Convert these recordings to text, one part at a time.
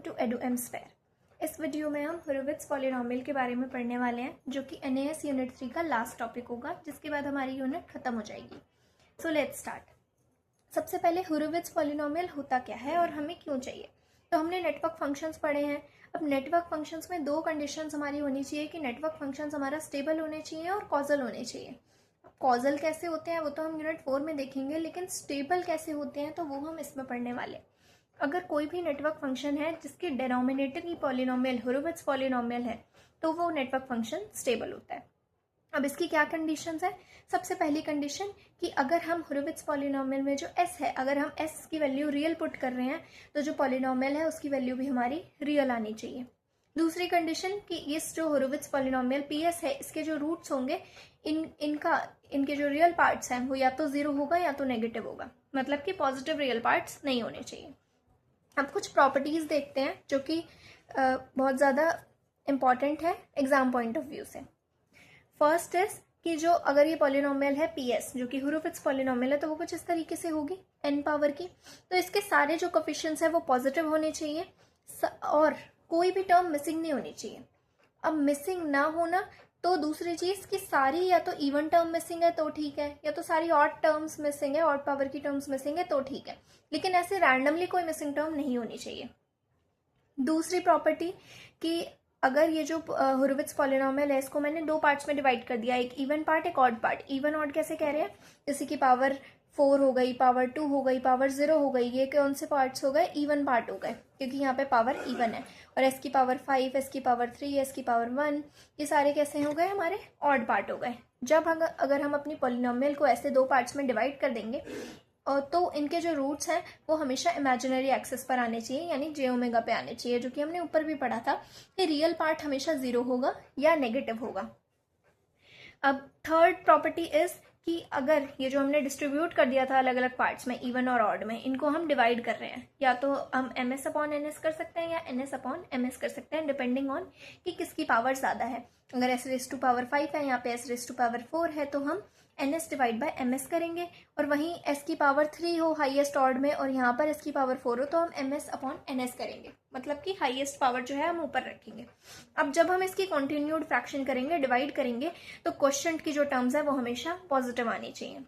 To एडू एम स्फेयर। इस वीडियो में हम हुरोविट्ज पॉलिनोमियल के बारे में पढ़ने वाले हैं, जो कि एनएएस यूनिट 3 का लास्ट टॉपिक होगा, जिसके बाद हमारी यूनिट खत्म हो जाएगी। So let's start. सबसे पहले हुरोविट्ज पॉलिनोमियल होता क्या है और हमें क्यों चाहिए। तो हमने नेटवर्क फंक्शंस पढ़े हैं। अब नेटवर्क फंक्शंस में दो कंडीशंस हमारी होनी चाहिए कि नेटवर्क फंक्शंस हमारा स्टेबल होने चाहिए और कॉजल होने चाहिए। कॉजल कैसे होते हैं वो तो हम यूनिट 4 में देखेंगे, लेकिन स्टेबल कैसे होते हैं तो वो हम इसमें पढ़ने वाले हैं। अगर कोई भी नेटवर्क फंक्शन है जिसकी डिनोमिनेटर की पॉलिनोमियल हुरोविट्ज पॉलिनोमियल है तो वो नेटवर्क फंक्शन स्टेबल होता है। अब इसकी क्या कंडीशंस है। सबसे पहली कंडीशन कि अगर हम हुरोविट्ज पॉलिनोमियल में जो s है, अगर हम s की वैल्यू रियल पुट कर रहे हैं तो जो पॉलिनोमियल है उसकी वैल्यू भी हमारी रियल आनी चाहिए। दूसरी कंडीशन कि इस जो हुरोविट्ज पॉलिनोमियल PS है, इसके जो रूट्स होंगे इनके जो रियल पार्ट्स हैं वो या तो 0 होगा या तो नेगेटिव होगा, मतलब कि पॉजिटिव रियल पार्ट्स नहीं होने चाहिए। अब कुछ प्रॉपर्टीज देखते हैं जो कि बहुत ज़्यादा इम्पॉर्टेंट है एग्जाम पॉइंट ऑफ व्यू से। फर्स्ट इज कि जो अगर ये पॉलिनोमियल है PS जो कि हुरोविट्ज पॉलिनोमियल है तो वो कुछ इस तरीके से होगी n पावर की। तो इसके सारे जो कोफिशिएंट्स है वो पॉजिटिव होने चाहिए और कोई भी टर्म मिसिंग नहीं होनी चाहिए। अब मिसिंग ना होना तो दूसरी चीज कि सारी या तो इवन टर्म मिसिंग है तो ठीक है, या तो सारी ऑड टर्म्स मिसिंग है, ऑड पावर की टर्म्स मिसिंग है तो ठीक है, लेकिन ऐसे रैंडमली कोई मिसिंग टर्म नहीं होनी चाहिए। दूसरी प्रॉपर्टी कि अगर ये जो हुरोविट्ज पॉलिनोमियल है इसको मैंने दो पार्ट्स में डिवाइड कर दिया, एक इवन पार्ट एक ऑड पार्ट। इवन ऑड कैसे कह रहे हैं, जैसे कि पावर 4 हो गई, पावर 2 हो गई, पावर 0 हो गई, ये कौन से पार्ट्स हो गए, इवन पार्ट हो गए, क्योंकि यहाँ पे पावर इवन है। और s की पावर 5, s की पावर 3, s की पावर 1, ये सारे कैसे हो गए, हमारे ऑड पार्ट हो गए। जब अगर हम अपनी पॉलिनोमियल को ऐसे दो पार्ट्स में डिवाइड कर देंगे तो इनके जो रूट्स हैं वो हमेशा इमेजिनरी एक्सिस पर आने चाहिए, यानी जे ओमेगा पे आने चाहिए, जो कि हमने ऊपर भी पढ़ा था कि रियल पार्ट हमेशा 0 होगा या नेगेटिव होगा। अब थर्ड प्रॉपर्टी इज कि अगर ये जो हमने डिस्ट्रीब्यूट कर दिया था अलग अलग पार्ट्स में, इवन और ऑड में, इनको हम डिवाइड कर रहे हैं, या तो हम ms अपॉन ns कर सकते हैं या ns अपॉन ms कर सकते हैं, डिपेंडिंग ऑन कि किसकी पावर ज़्यादा है। अगर s रेज टू पावर 5 है, यहाँ पे s रेज टू पावर 4 है, तो हम ns डिवाइड बाय ms करेंगे। और वहीं s की पावर 3 हो हाईएस्ट ऑड में और यहाँ पर s की पावर 4 हो तो हम ms अपॉन ns करेंगे, मतलब कि हाईएस्ट पावर जो है हम ऊपर रखेंगे। अब जब हम इसकी कॉन्टिन्यूड फ्रैक्शन करेंगे, डिवाइड करेंगे, तो क्वोशिएंट की जो टर्म्स है वो हमेशा पॉजिटिव आनी चाहिए।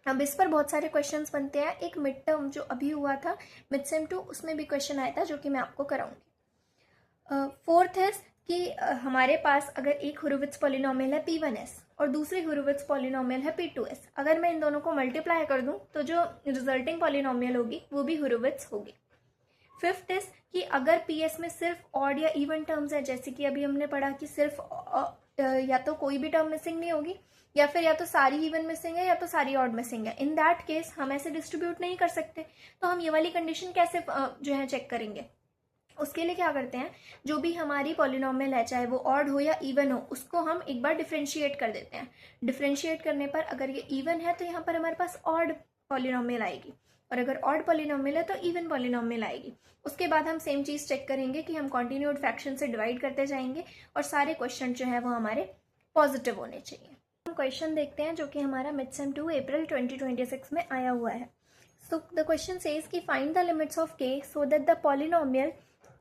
अब इस पर बहुत सारे क्वेश्चंस बनते हैं। एक मिड टर्म जो अभी हुआ था मिड सेम 2, उसमें भी क्वेश्चन आया था जो कि मैं आपको कराऊंगी। फोर्थ है कि हमारे पास अगर एक हुरोविट्ज पॉलिनोमियल है P1s और दूसरी हुरोविट्ज पॉलिनोमियल है P2s, अगर मैं इन दोनों को मल्टीप्लाई कर दूं तो जो रिजल्टिंग पॉलिनोमियल होगी वो भी हुरोविट्ज होगी। फिफ्थ इज कि अगर PS में सिर्फ ऑड या इवन टर्म्स है, जैसे कि अभी हमने पढ़ा कि सिर्फ या तो कोई भी टर्म मिसिंग नहीं होगी, या फिर या तो सारी इवन मिसिंग है या तो सारी ऑड मिसिंग है, इन दैट केस हम ऐसे डिस्ट्रीब्यूट नहीं कर सकते। तो हम ये वाली कंडीशन कैसे जो है चेक करेंगे। उसके लिए क्या करते हैं, जो भी हमारी पॉलिनोमियल है चाहे वो ऑड हो या इवन हो, उसको हम एक बार डिफरेंशिएट कर देते हैं। डिफरेंशिएट करने पर अगर ये इवन है तो यहाँ पर हमारे पास ऑड पॉलिनोमियल आएगी, और अगर ऑड पॉलिनोमियल है तो इवन पॉलिनोमियल आएगी। उसके बाद हम सेम चीज़ चेक करेंगे कि हम कॉन्टिन्यूड फ्रैक्शन से डिवाइड करते जाएंगे और सारे क्वेश्चन जो है वो हमारे पॉजिटिव होने चाहिए। हम क्वेश्चन देखते हैं जो कि हमारा मिड सेम 2 अप्रैल 2026 में आया हुआ है। सो द क्वेश्चन सेज कि find the limits of k so that the polynomial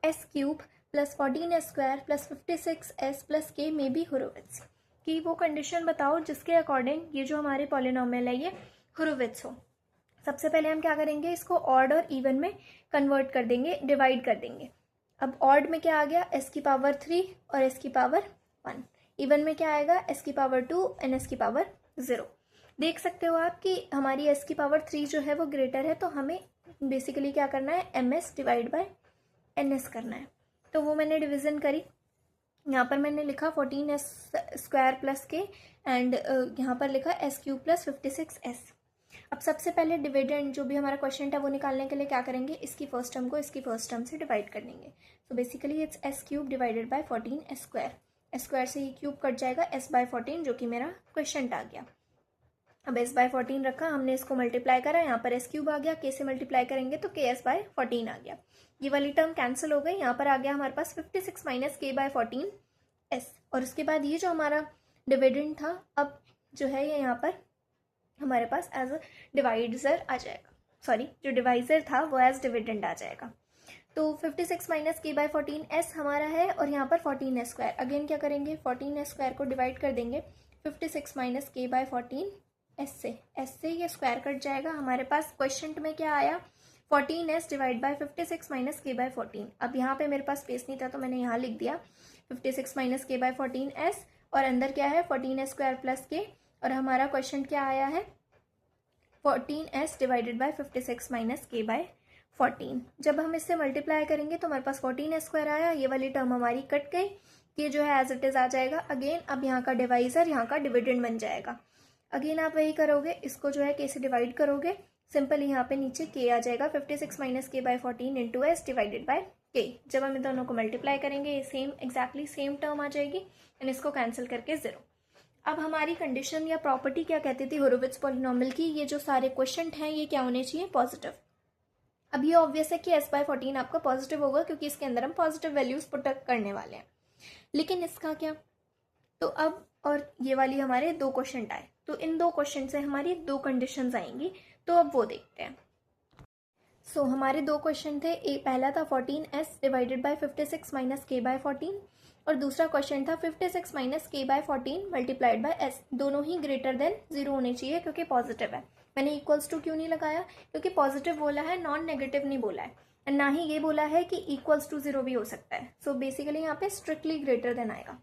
s cube plus 14s square plus 56s plus k में बी हुरोविट्ज। कि वो कंडीशन बताओ जिसके अकॉर्डिंग ये जो हमारे पॉलिनोमियल है ये हुरोविट्ज हो। सबसे पहले हम क्या करेंगे, इसको ऑड और इवन में कन्वर्ट कर देंगे, डिवाइड कर देंगे। अब ऑड में क्या आ गया, s की पावर 3 और s की पावर 1। इवन में क्या आएगा, s की पावर 2 एंड s की पावर 0। देख सकते हो आप कि हमारी s की पावर 3 जो है वो ग्रेटर है, तो हमें बेसिकली क्या करना है, ms डिवाइड बाय ns करना है। तो वो मैंने डिवीजन करी, यहाँ पर मैंने लिखा 14s square plus k and यहाँ पर लिखा s क्यूब प्लस 56s। अब सबसे पहले डिविडेंड जो भी हमारा क्वेश्चन है वो निकालने के लिए क्या करेंगे, इसकी फर्स्ट टर्म को इसकी फर्स्ट टर्म से डिवाइड कर देंगे। So basically it's s cube divided by 14s square. s square से ये क्यूब कट जाएगा, s बाय 14 जो कि मेरा क्वेश्चन आ गया। अब s बाय 14 रखा, हमने इसको मल्टीप्लाई करा, यहाँ पर s क्यूब आ गया, k से मल्टीप्लाई करेंगे तो ks बाय 14 आ गया। ये वाली टर्म कैंसिल हो गई, यहाँ पर आ गया हमारे पास 56 माइनस k बाय 14s। और उसके बाद ये जो हमारा डिविडेंड था अब जो है ये यहाँ पर हमारे पास एज अ डिवाइजर आ जाएगा, सॉरी जो डिवाइजर था वो एज डिविडेंड आ जाएगा। तो 56 माइनस के बाय 14s हमारा है और यहाँ पर 14s स्क्वायर। अगेन क्या करेंगे, 14s स्क्वायर को डिवाइड कर देंगे 56 माइनस के बाय 14 एस से ये स्क्वायर कट जाएगा। हमारे पास क्वेश्चन में क्या आया, 14s divide by 56 minus k by 14। अब यहाँ पे मेरे पास स्पेस नहीं था तो मैंने यहाँ लिख दिया 56 माइनस के बाय 14s और अंदर क्या है 14s स्क्वायर प्लस के, और हमारा क्वेश्चन क्या आया है 14s divided by 56 minus k by 14। जब हम इससे मल्टीप्लाई करेंगे तो हमारे पास 14s स्क्वायर आया, ये वाली टर्म हमारी कट गई, ये जो है एज इट इज आ जाएगा। अगेन अब यहाँ का डिवाइजर यहाँ का डिविडेंड बन जाएगा। अगेन आप वही करोगे, इसको जो है के से डिवाइड करोगे, सिंपल यहाँ पे नीचे के आ जाएगा 56 minus k by 14 into s divided by k. जब हम इन दोनों को मल्टीप्लाई करेंगे ये सेम एग्जैक्टली सेम टर्म आ जाएगी एंड इसको कैंसिल करके 0। अब हमारी कंडीशन या प्रॉपर्टी क्या कहती थी होरोविट्ज पॉलिनोमियल की, ये जो सारे क्वेश्चन हैं ये क्या होने चाहिए, पॉजिटिव। अब ये ऑब्वियस है कि s बाय 14 आपका पॉजिटिव होगा क्योंकि इसके अंदर हम पॉजिटिव वैल्यूज पुट करने वाले हैं। लेकिन इसका क्या, तो अब और ये वाली हमारे 2 क्वेश्चन आए, तो इन 2 क्वेश्चन से हमारी 2 कंडीशंस आएंगी, तो अब वो देखते हैं। सो हमारे 2 क्वेश्चन थे, एक पहला था 14s divided by 56 minus k by 14 और दूसरा क्वेश्चन था 56 minus k by 14 multiplied by s। दोनों ही ग्रेटर देन 0 होने चाहिए क्योंकि पॉजिटिव है। मैंने इक्वल्स टू क्यों नहीं लगाया, क्योंकि पॉजिटिव बोला है, नॉन नेगेटिव नहीं बोला है, और ना ही ये बोला है कि इक्वल्स टू 0 भी हो सकता है। सो बेसिकली यहाँ पे स्ट्रिक्टली ग्रेटर देन आएगा।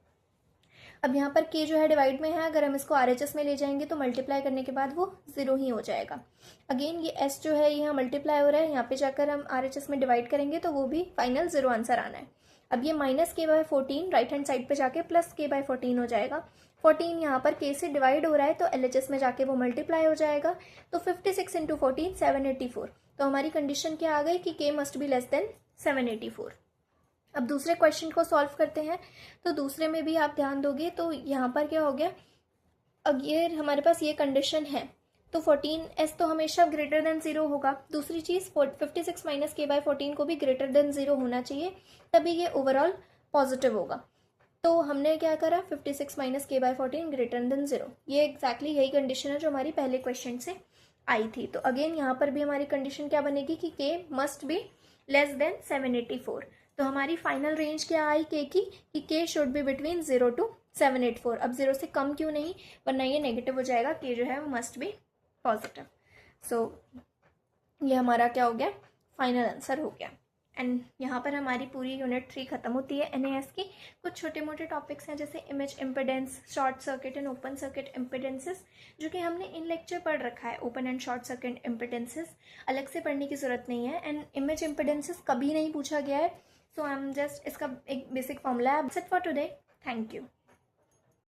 अब यहाँ पर k जो है डिवाइड में है, अगर हम इसको RHS में ले जाएंगे तो मल्टीप्लाई करने के बाद वो 0 ही हो जाएगा। अगेन ये s जो है यहाँ मल्टीप्लाई हो रहा है, यहाँ पे जाकर हम RHS में डिवाइड करेंगे तो वो भी फाइनल 0 आंसर आना है। अब ये minus k by 14 right hand side पे जाके प्लस के बाय 14 हो जाएगा। 14 यहाँ पर k से डिवाइड हो रहा है तो LHS में जाके वो मल्टीप्लाई हो जाएगा, तो 56 इंटू 14 784। तो हमारी कंडीशन क्या आ गई कि k must be less than 784। अब दूसरे क्वेश्चन को सॉल्व करते हैं, तो दूसरे में भी आप ध्यान दोगे तो यहाँ पर क्या हो गया, अब ये हमारे पास ये कंडीशन है तो 14s तो हमेशा ग्रेटर देन 0 होगा। दूसरी चीज़ 56 माइनस के बाय 14 को भी ग्रेटर देन 0 होना चाहिए, तभी ये ओवरऑल पॉजिटिव होगा। तो हमने क्या करा, 56 minus k by 14 greater than 0। ये एग्जैक्टली यही कंडीशन है जो हमारी पहले क्वेश्चन से आई थी। तो अगेन यहाँ पर भी हमारी कंडीशन क्या बनेगी कि k must be less than 784। तो हमारी फाइनल रेंज क्या आई k की कि k should be between 0 to 784। अब 0 से कम क्यों नहीं, वरना ये नेगेटिव हो जाएगा, k जो है वो मस्ट बी पॉजिटिव। सो ये हमारा क्या हो गया, फाइनल आंसर हो गया। एंड यहाँ पर हमारी पूरी यूनिट 3 खत्म होती है NAS की। कुछ छोटे मोटे टॉपिक्स हैं जैसे image impedance, short circuit and open circuit impedances, जो कि हमने इन लेक्चर पढ़ रखा है। Open and short circuit impedances अलग से पढ़ने की जरूरत नहीं है, एंड इमेज इम्पिडेंसेस कभी नहीं पूछा गया है। सो आई एम जस्ट इसका एक बेसिक फॉर्मूला है। That's it for today, thank you.